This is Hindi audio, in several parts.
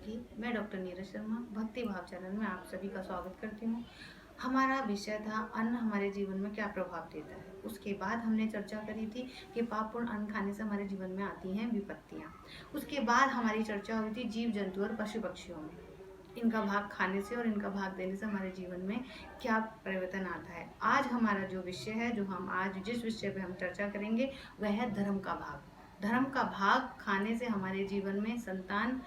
की। मैं डॉक्टर नीरज शर्मा भक्ति भाव चैनल में आप सभी का स्वागत करती हूँ। हमारा विषय था अन्न हमारे जीवन में क्या प्रभाव देता है। उसके बाद हमने चर्चा करी थी कि पापपूर्ण अन्न खाने से हमारे जीवन में आती हैं विपत्तियाँ। उसके बाद हमारी चर्चा हुई थी जीव जंतु और पशु पक्षियों में, इनका भाग खाने से और इनका भाग देने से हमारे जीवन में क्या परिवर्तन आता है। आज हमारा जो विषय है, जो हम आज जिस विषय पे हम चर्चा करेंगे, वह है धर्म का भाग। धर्म का भाग खाने से हमारे जीवन में संतान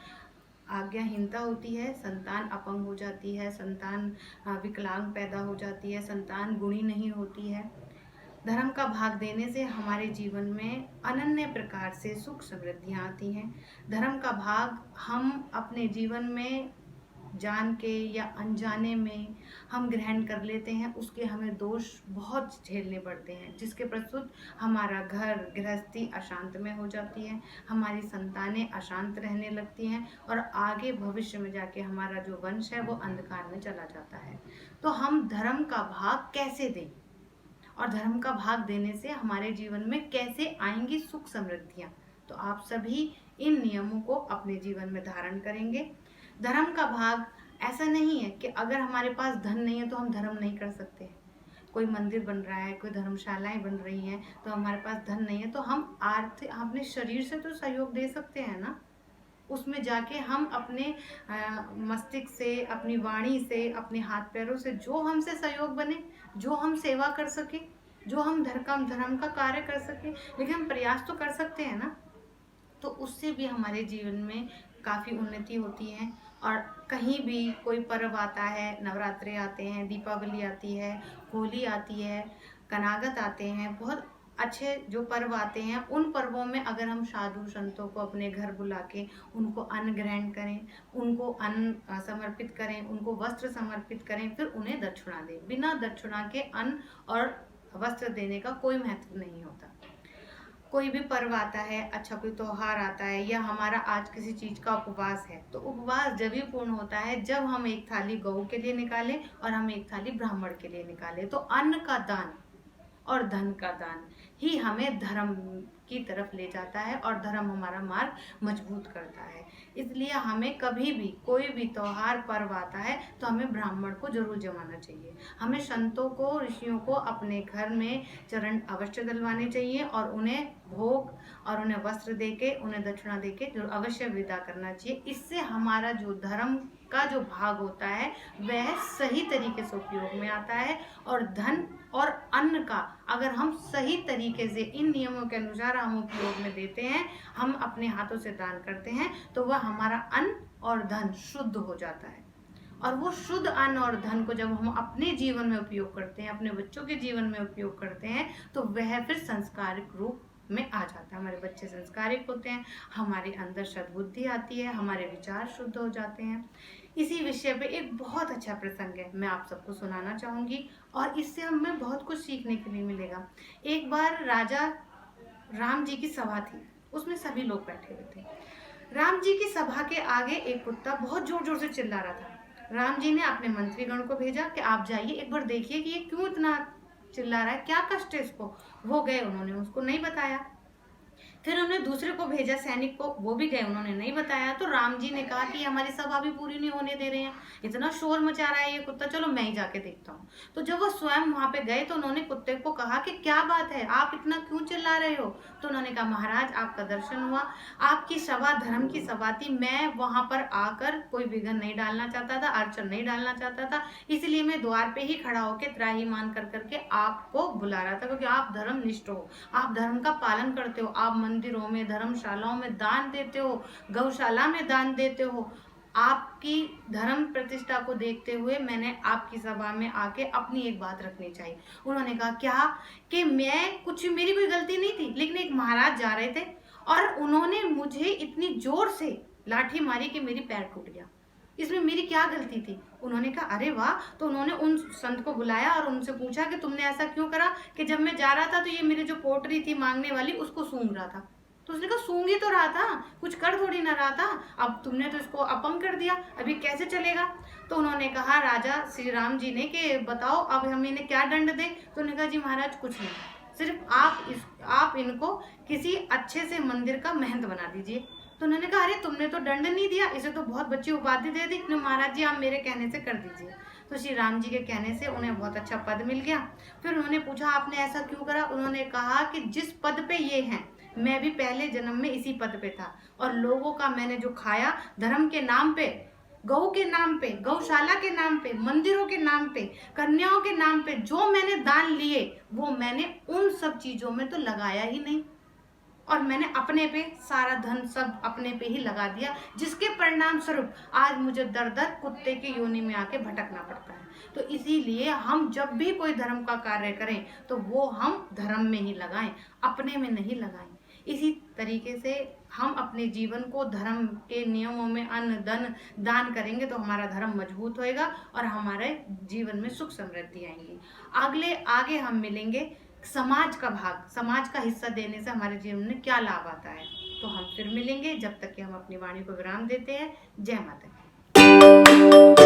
आज्ञाहीनता होती है, संतान अपंग हो जाती है, संतान विकलांग पैदा हो जाती है, संतान गुणी नहीं होती है। धर्म का भाग देने से हमारे जीवन में अनन्य प्रकार से सुख समृद्धियाँ आती हैं। धर्म का भाग हम अपने जीवन में जान के या अनजाने में हम ग्रहण कर लेते हैं, उसके हमें दोष बहुत झेलने पड़ते हैं, जिसके प्रस्तुत हमारा घर गृहस्थी अशांत में हो जाती है, हमारी संतानें अशांत रहने लगती हैं और आगे भविष्य में जाके हमारा जो वंश है वो अंधकार में चला जाता है। तो हम धर्म का भाग कैसे दें और धर्म का भाग देने से हमारे जीवन में कैसे आएंगी सुख समृद्धियाँ, तो आप सभी इन नियमों को अपने जीवन में धारण करेंगे। धर्म का भाग ऐसा नहीं है कि अगर हमारे पास धन नहीं है तो हम धर्म नहीं कर सकते। कोई मंदिर बन रहा है, कोई धर्मशालाएं बन रही हैं, तो हमारे पास धन नहीं है तो हम आर्थिक अपने शरीर से तो सहयोग दे सकते हैं ना। उसमें जाके हम अपने मस्तिष्क से, अपनी वाणी से, अपने हाथ पैरों से जो हमसे सहयोग बने, जो हम सेवा कर सके, जो हम धर्म का कार्य कर सके, लेकिन हम प्रयास तो कर सकते हैं ना। तो उससे भी हमारे जीवन में काफ़ी उन्नति होती है। और कहीं भी कोई पर्व आता है, नवरात्रे आते हैं, दीपावली आती है, होली आती है, कनागत आते हैं, बहुत अच्छे जो पर्व आते हैं, उन पर्वों में अगर हम साधु संतों को अपने घर बुला के उनको अन्न ग्रहण करें, उनको अन्न समर्पित करें, उनको वस्त्र समर्पित करें, फिर उन्हें दक्षिणा दें। बिना दक्षिणा के अन्न और वस्त्र देने का कोई महत्व नहीं होता। कोई भी पर्व आता है, अच्छा कोई त्योहार आता है, या हमारा आज किसी चीज़ का उपवास है, तो उपवास जब ही पूर्ण होता है जब हम एक थाली गौ के लिए निकालें और हम एक थाली ब्राह्मण के लिए निकालें। तो अन्न का दान और धन का दान ही हमें धर्म की तरफ ले जाता है और धर्म हमारा मार्ग मजबूत करता है। इसलिए हमें कभी भी कोई भी त्योहार पर्व आता है तो हमें ब्राह्मण को जरूर जमाना चाहिए। हमें संतों को, ऋषियों को अपने घर में चरण अवश्य दिलवाने चाहिए और उन्हें भोग और उन्हें वस्त्र देके, उन्हें दक्षिणा देके जो अवश्य विदा करना चाहिए। इससे हमारा जो धर्म का जो भाग होता है वह सही तरीके से उपयोग में आता है। और धन और अन्न का अगर हम सही तरीके से इन नियमों के अनुसार हम उपयोग में देते हैं, हम अपने हाथों से दान करते हैं, तो वह हमारा अन्न और धन शुद्ध हो जाता है। और वो शुद्ध अन्न और धन को जब हम अपने जीवन में उपयोग करते हैं, अपने बच्चों के जीवन में उपयोग करते हैं, तो वह फिर संस्कारिक रूप में आ जाता है। हमारे बच्चे संस्कारिक होते हैं, हमारे अंदर सद्बुद्धि आती है, हमारे विचार शुद्ध हो जाते हैं। इसी विषय पे एक बहुत अच्छा प्रसंग है, मैं आप सबको सुनाना चाहूँगी और इससे हमें बहुत कुछ सीखने के लिए मिलेगा। एक बार राजा राम जी की सभा थी, उसमें सभी लोग बैठे हुए थे। राम जी की सभा के आगे एक कुत्ता बहुत जोर जोर से चिल्ला रहा था। राम जी ने अपने मंत्रीगण को भेजा कि आप जाइए एक बार देखिए कि ये क्यों इतना चिल्ला रहा है, क्या कष्ट है इसको। वो गए, उन्होंने उसको नहीं बताया। फिर उन्होंने दूसरे को भेजा, सैनिक को, वो भी गए, उन्होंने नहीं बताया। तो राम जी ने कहा कि हमारी सभा भी पूरी नहीं होने दे रहे हैं, इतना शोर मचा रहा है ये कुत्ता, चलो मैं ही जाके देखता हूँ। तो जब वो स्वयं वहां पे गए तो उन्होंने कुत्ते को कहा कि क्या बात है, आप इतना क्यों चिल्ला रहे हो। तो उन्होंने कहा महाराज आपका दर्शन हुआ, आपकी सभा धर्म की सभा थी, मैं वहां पर आकर कोई विघ्न नहीं डालना चाहता था, अड़चन नहीं डालना चाहता था, इसलिए मैं द्वार पे ही खड़ा होकर त्राहीमाम कर करके आपको बुला रहा था, क्योंकि आप धर्मनिष्ठ हो, आप धर्म का पालन करते हो, आप मंदिरों में, धर्मशालाओं में दान देते हो, गौशाला में दान देते हो। आपकी धर्म प्रतिष्ठा को देखते हुए मैंने आपकी सभा में आके अपनी एक बात रखनी चाहिए। उन्होंने कहा क्या, कि मैं कुछ, मेरी कोई गलती नहीं थी, लेकिन एक महाराज जा रहे थे और उन्होंने मुझे इतनी जोर से लाठी मारी कि मेरी पैर टूट गया, इसमें मेरी क्या गलती थी। उन्होंने कहा अरे वाह। तो उन्होंने उन संत को बुलाया और उनसे पूछा कि तुमने ऐसा क्यों करा, कि जब मैं जा रहा था तो ये मेरी जो पोटरी थी मांगने वाली उसको सूंघ रहा था। तो उसने कहा सूंघ ही तो रहा था, कुछ कर थोड़ी ना रहा था, अब तुमने तो इसको अपंग कर दिया, अभी कैसे चलेगा। तो उन्होंने कहा राजा श्री राम जी ने कि बताओ अब हम इन्हें क्या दंड दें। तो उन्होंने कहा जी महाराज कुछ नहीं, सिर्फ आप इनको किसी अच्छे से मंदिर का महंत बना दीजिए, तो उन्होंने कहा अरे तुमने तो दंड नहीं दिया, इसे तो बहुत बच्ची उपाधि दे दी। महाराज जी आप मेरे कहने से कर दीजिए। तो श्री राम जी के कहने से उन्हें बहुत अच्छा पद मिल गया। फिर उन्होंने पूछा आपने ऐसा क्यों करा? उन्होंने कहा कि जिस पद पे ये हैं, मैं भी पहले जन्म में इसी पद पे था, और लोगों का मैंने जो खाया धर्म के नाम पे, गौ के नाम पे, गौशाला के नाम पे, मंदिरों के नाम पे, कन्याओं के नाम पे जो मैंने दान लिए, वो मैंने उन सब चीजों में तो लगाया ही नहीं, और मैंने अपने पे सारा धन सब अपने पे ही लगा दिया, जिसके परिणाम स्वरूप आज मुझे दर दर कुत्ते की योनि में आके भटकना पड़ता है। तो इसीलिए हम जब भी कोई धर्म का कार्य करें तो वो हम धर्म में ही लगाएं, अपने में नहीं लगाएं। इसी तरीके से हम अपने जीवन को धर्म के नियमों में अन्न धन दान करेंगे तो हमारा धर्म मजबूत होएगा और हमारे जीवन में सुख समृद्धि आएंगी। आगे हम मिलेंगे समाज का भाग, समाज का हिस्सा देने से हमारे जीवन में क्या लाभ आता है। तो हम फिर मिलेंगे, जब तक कि हम अपनी वाणी को विराम देते हैं। जय माता दी।